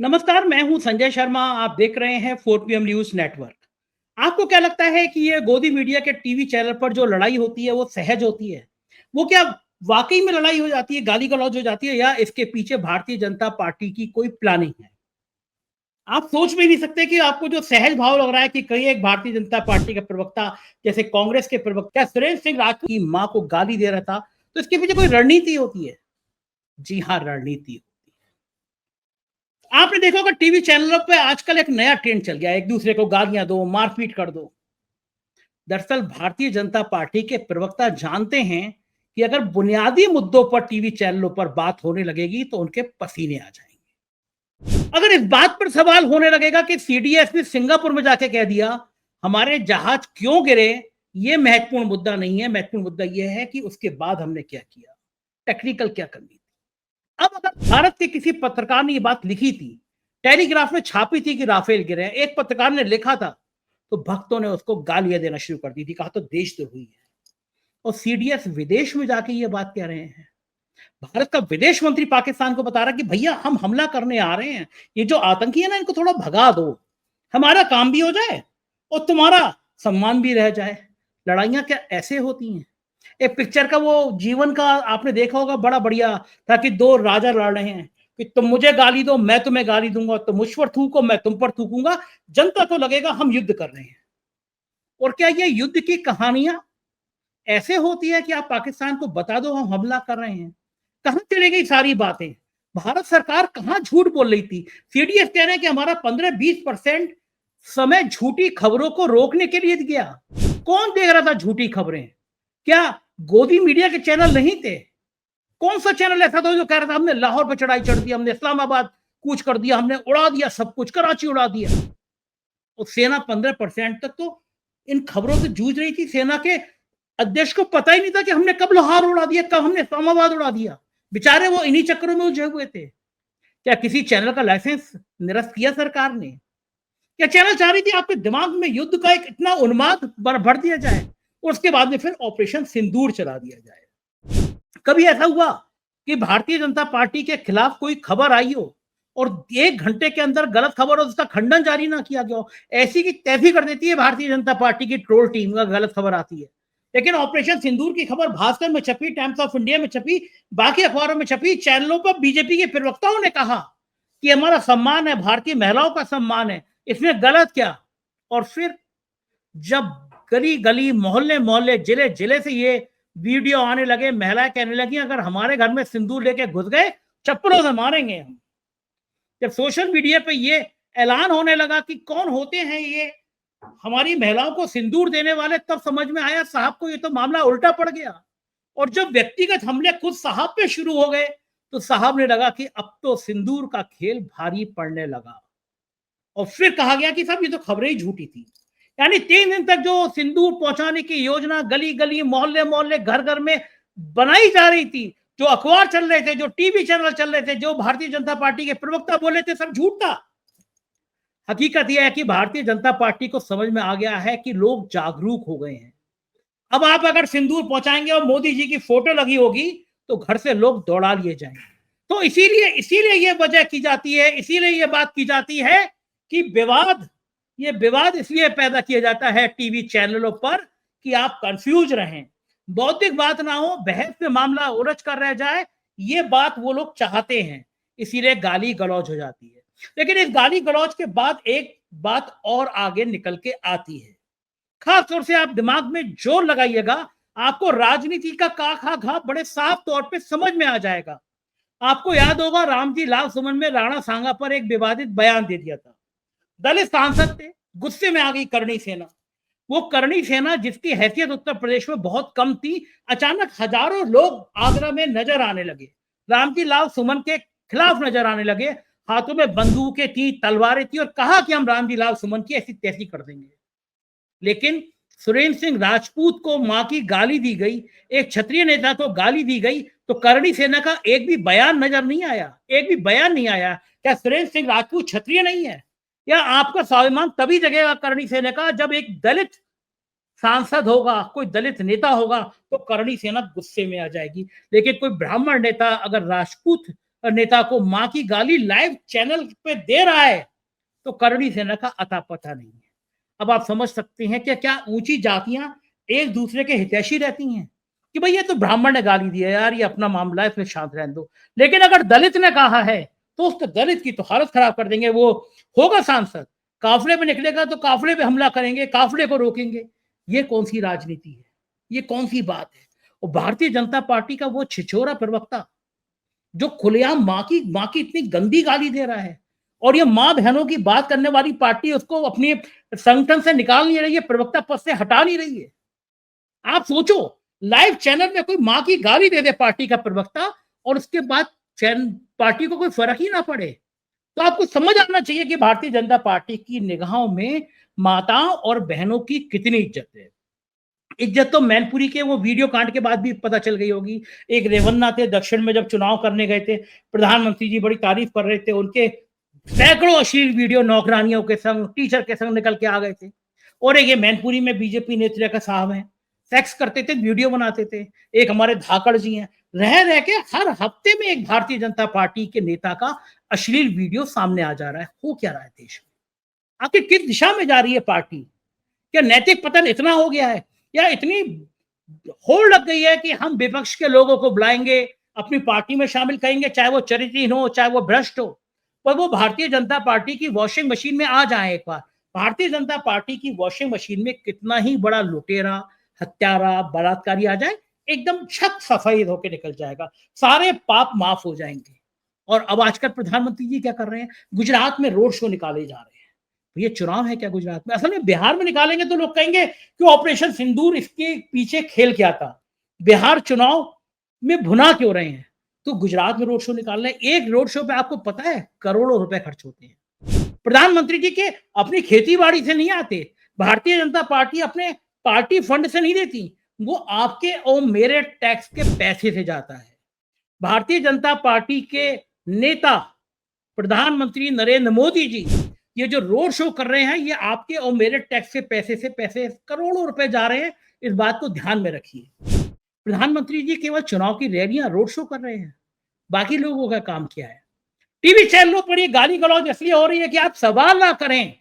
नमस्कार, मैं हूं संजय शर्मा। आप देख रहे हैं 4 PM न्यूज नेटवर्क। आपको क्या लगता है कि ये गोदी मीडिया के टीवी चैनल पर जो लड़ाई होती है वो सहज होती है? वो क्या वाकई में लड़ाई हो जाती है, गाली गलौज हो जाती है, या इसके पीछे भारतीय जनता पार्टी की कोई प्लानिंग है? आप सोच भी नहीं सकते कि आपको जो सहज भाव लग रहा है कि कहीं एक भारतीय जनता पार्टी का प्रवक्ता, जैसे कांग्रेस के प्रवक्ता सुरेंद्र सिंह राजपूत की मां को गाली दे रहा था, तो इसके पीछे कोई रणनीति होती है? जी हाँ, रणनीति। आपने देखा होगा टीवी चैनलों पे आजकल एक नया ट्रेंड चल गया है, एक दूसरे को गालियां दो, मारपीट कर दो। दरअसल भारतीय जनता पार्टी के प्रवक्ता जानते हैं कि अगर बुनियादी मुद्दों पर टीवी चैनलों पर बात होने लगेगी तो उनके पसीने आ जाएंगे। अगर इस बात पर सवाल होने लगेगा कि सीडीएस ने सिंगापुर में जाके कह दिया हमारे जहाज क्यों गिरे, यह महत्वपूर्ण मुद्दा नहीं है। महत्वपूर्ण मुद्दा यह है कि उसके बाद हमने क्या किया, टेक्निकल क्या करनी थी। अब अगर भारत के किसी पत्रकार ने ये बात लिखी थी, टेलीग्राफ में छापी थी कि राफेल गिरे, एक पत्रकार ने लिखा था, तो भक्तों ने उसको गालियां देना शुरू कर दी थी, कहा तो देशद्रोही है। और सीडीएस विदेश में जाके ये बात कह रहे हैं। भारत का विदेश मंत्री पाकिस्तान को बता रहा कि भैया हम हमला करने आ रहे हैं, ये जो आतंकी है ना इनको थोड़ा भगा दो, हमारा काम भी हो जाए और तुम्हारा सम्मान भी रह जाए। लड़ाइयां क्या ऐसे होती हैं? एक पिक्चर का वो जीवन का आपने देखा होगा, बड़ा बढ़िया था कि दो राजा लड़ रहे हैं कि तुम मुझे गाली दो, मैं तुम्हें गाली दूंगा, तुम मुझ पर थूको, मैं तुम पर थूकूंगा, जनता को लगेगा हम युद्ध कर रहे हैं। और क्या ये युद्ध की कहानियां ऐसे होती है कि आप पाकिस्तान को बता दो हम हमला कर रहे हैं? कहां चली गई सारी बातें? भारत सरकार कहां झूठ बोल रही थी? सीडीएस कह रहे हैं कि हमारा 15-20% समय झूठी खबरों को रोकने के लिए गया। कौन देख रहा था झूठी खबरें? क्या गोदी मीडिया के चैनल नहीं थे? कौन सा चैनल ऐसा था जो कह रहा था हमने लाहौर पर चढ़ाई चढ़ दी, हमने इस्लामाबाद कूच कर दिया, हमने उड़ा दिया सब कुछ, कराची उड़ा दिया? और सेना 15% तक तो इन खबरों से जूझ रही थी। सेना के अध्यक्ष को पता ही नहीं था कि हमने कब लाहौर उड़ा दिया, कब हमने इस्लामाबाद उड़ा दिया। बेचारे वो इन्हीं चक्करों में उलझे हुए थे। क्या किसी चैनल का लाइसेंस निरस्त किया सरकार ने? क्या चैनल चाह रही थी आपके दिमाग में युद्ध का एक इतना उन्माद भर दिया जाए और उसके बाद में फिर ऑपरेशन सिंदूर चला दिया जाए? कभी ऐसा हुआ कि भारतीय जनता पार्टी के खिलाफ कोई खबर आई हो और 1 घंटे के अंदर गलत खबर हो उसका खंडन जारी ना किया गया हो? ऐसी की तैफी कर देती है भारतीय जनता पार्टी की ट्रोल टीम का, गलत खबर आती है। लेकिन ऑपरेशन सिंदूर की खबर भास्कर में छपी, टाइम्स ऑफ इंडिया में छपी, बाकी अखबारों में छपी, चैनलों पर बीजेपी के प्रवक्ताओं ने कहा कि हमारा सम्मान है, भारतीय महिलाओं का सम्मान है, इसमें गलत क्या? और फिर जब गली गली, मोहल्ले मोहल्ले, जिले जिले से ये वीडियो आने लगे, महिलाएं कहने लगी अगर हमारे घर में सिंदूर लेके घुस गए चप्पलों से मारेंगे हम। जब सोशल मीडिया पे ये ऐलान होने लगा कि कौन होते हैं ये हमारी महिलाओं को सिंदूर देने वाले, तब समझ में आया साहब को ये तो मामला उल्टा पड़ गया। और जब व्यक्तिगत हमले खुद साहब पे शुरू हो गए तो साहब ने लगा कि अब तो सिंदूर का खेल भारी पड़ने लगा। और फिर कहा गया कि साहब ये तो खबरें ही झूठी थी। यानी 3 दिन तक जो सिंदूर पहुंचाने की योजना गली गली, मोहल्ले मोहल्ले, घर घर में बनाई जा रही थी, जो अखबार चल रहे थे, जो टीवी चैनल चल रहे थे, जो भारतीय जनता पार्टी के प्रवक्ता बोले थे, सब झूठ था। हकीकत यह है कि भारतीय जनता पार्टी को समझ में आ गया है कि लोग जागरूक हो गए हैं। अब आप अगर सिंदूर पहुंचाएंगे और मोदी जी की फोटो लगी होगी तो घर से लोग दौड़ा लिए जाएंगे। तो इसीलिए इसीलिए ये वजह की जाती है, इसीलिए ये बात की जाती है कि ये विवाद इसलिए पैदा किया जाता है टीवी चैनलों पर कि आप कंफ्यूज रहें, बौद्धिक बात ना हो, बहस में मामला उलझ कर रह जाए, ये बात वो लोग चाहते हैं। इसीलिए गाली गलौज हो जाती है। लेकिन इस गाली गलौज के बाद एक बात और आगे निकल के आती है। खास तौर से आप दिमाग में जोर लगाइएगा, आपको राजनीति का का खा घा बड़े साफ तौर पे समझ में आ जाएगा। आपको याद होगा रामजी लाल सुमन में राणा सांगा पर एक विवादित बयान दे दिया था। दलित सांसद थे, गुस्से में आ गई करणी सेना। वो करणी सेना जिसकी हैसियत उत्तर प्रदेश में बहुत कम थी, अचानक हजारों लोग आगरा में नजर आने लगे, रामजी लाल सुमन के खिलाफ नजर आने लगे। हाथों में बंदूकें थी, तलवारें थी और कहा कि हम रामजी लाल सुमन की ऐसी तैसी कर देंगे। लेकिन सुरेंद्र सिंह राजपूत को मां की गाली दी गई, एक क्षत्रिय नेता को गाली दी गई, तो करणी सेना का एक भी बयान नजर नहीं आया, एक भी बयान नहीं आया। क्या सुरेंद्र सिंह राजपूत क्षत्रिय नहीं है? या आपका स्वाभिमान तभी जगेगा करणी सेना का जब एक दलित सांसद होगा, कोई दलित नेता होगा, तो करणी सेना गुस्से में आ जाएगी। लेकिन कोई ब्राह्मण नेता अगर राजपूत नेता को मां की गाली लाइव चैनल पे दे रहा है, तो करणी सेना का अता पता नहीं है। अब आप समझ सकते हैं कि क्या ऊंची जातियां एक दूसरे के हितैषी रहती हैं कि भाई ये तो ब्राह्मण ने गाली दी है यार, ये अपना मामला है, इसमें शांत रहने दो। लेकिन अगर दलित ने कहा है तो उस दलित की तो हालत खराब कर देंगे। वो होगा सांसद, काफले में निकलेगा तो काफले पे हमला करेंगे, काफले को रोकेंगे। ये कौन सी राजनीति है, ये कौन सी बात है? और भारतीय जनता पार्टी का वो छिछोरा प्रवक्ता जो खुलेआम माँ की इतनी गंदी गाली दे रहा है, और ये माँ बहनों की बात करने वाली पार्टी उसको अपनी संगठन से निकाल नहीं रही है, प्रवक्ता पद से हटा नहीं रही है। आप सोचो, लाइव चैनल में कोई माँ की गाली दे दे पार्टी का प्रवक्ता, और उसके बाद पार्टी को कोई फर्क ही ना पड़े। तो आपको समझ आना चाहिए कि भारतीय जनता पार्टी की निगाहों में माताओं और बहनों की कितनी इज्जत है। इज्जत तो मैनपुरी के वो वीडियो कांड के बाद भी पता चल गई होगी। एक रेवन्ना थे, दक्षिण में जब चुनाव करने गए थे, प्रधानमंत्री जी बड़ी तारीफ कर रहे थे, उनके सैकड़ों अश्लील वीडियो नौकरानियों के संग, टीचर के संग निकल के आ गए थे। और एक ये मैनपुरी में बीजेपी नेत्री का साहब है, सेक्स करते थे, वीडियो बनाते थे। एक हमारे धाकड़ जी हैं, रह रह के हर हफ्ते में एक भारतीय जनता पार्टी के नेता का अश्लील वीडियो सामने आ जा रहा है। हो क्या रहा है देश में? आखिर किस दिशा में जा रही है पार्टी? क्या नैतिक पतन इतना हो गया है, या इतनी होड़ लग गई है कि हम विपक्ष के लोगों को बुलाएंगे, अपनी पार्टी में शामिल करेंगे, चाहे वो चरित्रहीन हो, चाहे वो भ्रष्ट हो, पर वो भारतीय जनता पार्टी की वॉशिंग मशीन में आ जाए एक बार। भारतीय जनता पार्टी की वॉशिंग मशीन में कितना ही बड़ा लुटेरा, हत्यारा, बलात्कारी आ जाए, एकदम छक सफेद होकर निकल जाएगा, सारे पाप माफ हो जाएंगे। और अब आजकल प्रधानमंत्री जी क्या कर रहे हैं? गुजरात में रोड शो निकाले जा रहे हैं। ये चुनाव है क्या गुजरात में? असल में बिहार में निकालेंगे तो लोग कहेंगे कि ऑपरेशन सिंदूर इसके पीछे खेल क्या था, बिहार चुनाव में भुना क्यों रहे हैं? तो गुजरात में रोड शो निकाल रहे हैं। एक रोड शो पे आपको पता है करोड़ों रुपए खर्च होते हैं। प्रधानमंत्री जी के अपनी खेती बाड़ी से नहीं आते, भारतीय जनता पार्टी अपने पार्टी फंड से नहीं देती, वो आपके और मेरे टैक्स के पैसे से जाता है। भारतीय जनता पार्टी के नेता प्रधानमंत्री नरेंद्र मोदी जी ये जो रोड शो कर रहे हैं, ये आपके और मेरे टैक्स के पैसे से पैसे करोड़ों रुपए जा रहे हैं। इस बात को ध्यान में रखिए। प्रधानमंत्री जी केवल चुनाव की रैलियां, रोड शो कर रहे हैं, बाकी लोगों का काम क्या है? टीवी चैनलों पर ये गाली गलौज इसलिए हो रही है कि आप सवाल ना करें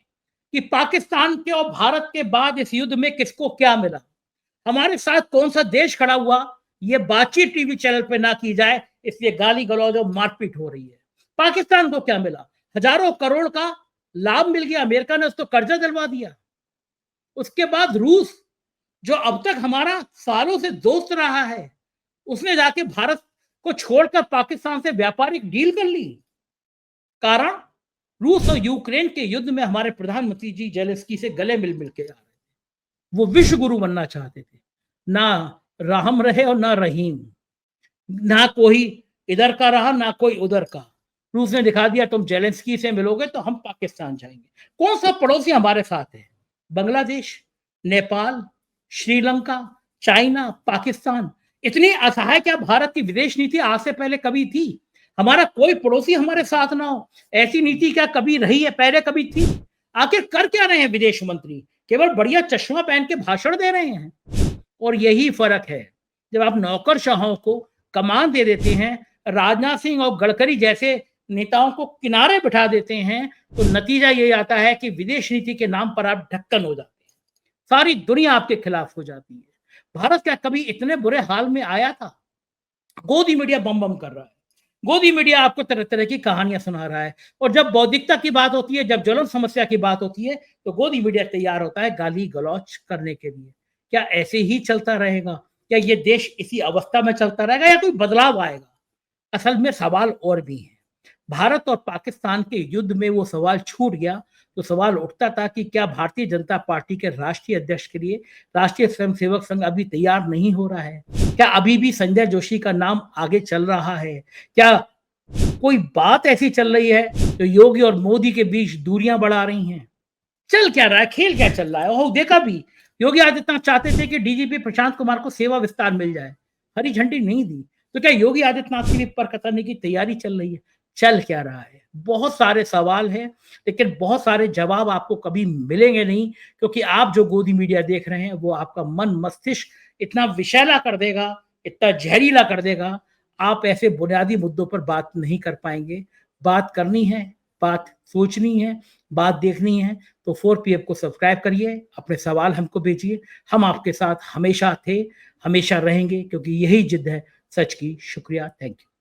कि पाकिस्तान के और भारत के बाद इस युद्ध में किसको क्या मिला, हमारे साथ कौन सा देश खड़ा हुआ, ये बातचीत टीवी चैनल पे ना की जाए, इसलिए गाली गलौज और मारपीट हो रही है। पाकिस्तान को क्या मिला? हजारों करोड़ का लाभ मिल गया, अमेरिका ने उसको कर्जा दिलवा दिया। उसके बाद रूस, जो अब तक हमारा सालों से दोस्त रहा है, उसने जाके भारत को छोड़कर पाकिस्तान से व्यापारिक डील कर ली। कारण, रूस और यूक्रेन के युद्ध में हमारे प्रधानमंत्री जी जेलेंस्की से गले मिल मिल के जा रहे थे। वो विश्व गुरु बनना चाहते थे, ना राम रहे और ना रहीम, ना कोई इधर का रहा ना कोई उधर का। रूस ने दिखा दिया तुम जेलेंस्की से मिलोगे तो हम पाकिस्तान जाएंगे। कौन सा पड़ोसी हमारे साथ है? बांग्लादेश, नेपाल, श्रीलंका, चाइना, पाकिस्तान। इतनी असहाय क्या भारत की विदेश नीति आज से पहले कभी थी? हमारा कोई पड़ोसी हमारे साथ ना हो, ऐसी नीति क्या कभी रही है? पहले कभी थी? आखिर कर क्या रहे हैं विदेश मंत्री? केवल बढ़िया चश्मा पहन के भाषण दे रहे हैं। और यही फर्क है, जब आप नौकरशाहों को कमान दे देते हैं, राजनाथ सिंह और गडकरी जैसे नेताओं को किनारे बिठा देते हैं, तो नतीजा ये आता है कि विदेश नीति के नाम पर आप ढक्कन हो जाते हैं, सारी दुनिया आपके खिलाफ हो जाती है। भारत क्या कभी इतने बुरे हाल में आया था? गोदी मीडिया बम बम कर रहा है, गोदी मीडिया आपको तरह तरह की कहानियां सुना रहा है, और जब बौद्धिकता की बात होती है, जब ज्वलन समस्या की बात होती है, तो गोदी मीडिया तैयार होता है गाली गलौज करने के लिए। क्या ऐसे ही चलता रहेगा? क्या ये देश इसी अवस्था में चलता रहेगा या कोई बदलाव आएगा? असल में सवाल और भी है। भारत और पाकिस्तान के युद्ध में वो सवाल छूट गया, तो सवाल उठता था कि क्या भारतीय जनता पार्टी के राष्ट्रीय अध्यक्ष के लिए राष्ट्रीय स्वयंसेवक संघ अभी तैयार नहीं हो रहा है? क्या अभी भी संजय जोशी का नाम आगे चल रहा है? क्या कोई बात ऐसी चल रही है जो योगी और मोदी के बीच दूरियां बढ़ा रही हैं? चल क्या रहा है, खेल क्या चल रहा है? ओह देखा भी, योगी आदित्यनाथ चाहते थे कि डीजीपी प्रशांत कुमार को सेवा विस्तार मिल जाए, हरी झंडी नहीं दी। तो क्या योगी आदित्यनाथ के लिए पर कतरने की तैयारी चल रही है? चल क्या रहा है? बहुत सारे सवाल हैं, लेकिन बहुत सारे जवाब आपको कभी मिलेंगे नहीं, क्योंकि आप जो गोदी मीडिया देख रहे हैं वो आपका मन मस्तिष्क इतना विषैला कर देगा, इतना जहरीला कर देगा, आप ऐसे बुनियादी मुद्दों पर बात नहीं कर पाएंगे। बात करनी है, बात सोचनी है, बात देखनी है तो 4PM को सब्सक्राइब करिए, अपने सवाल हमको भेजिए। हम आपके साथ हमेशा थे, हमेशा रहेंगे, क्योंकि यही जिद है सच की। शुक्रिया, थैंक यू।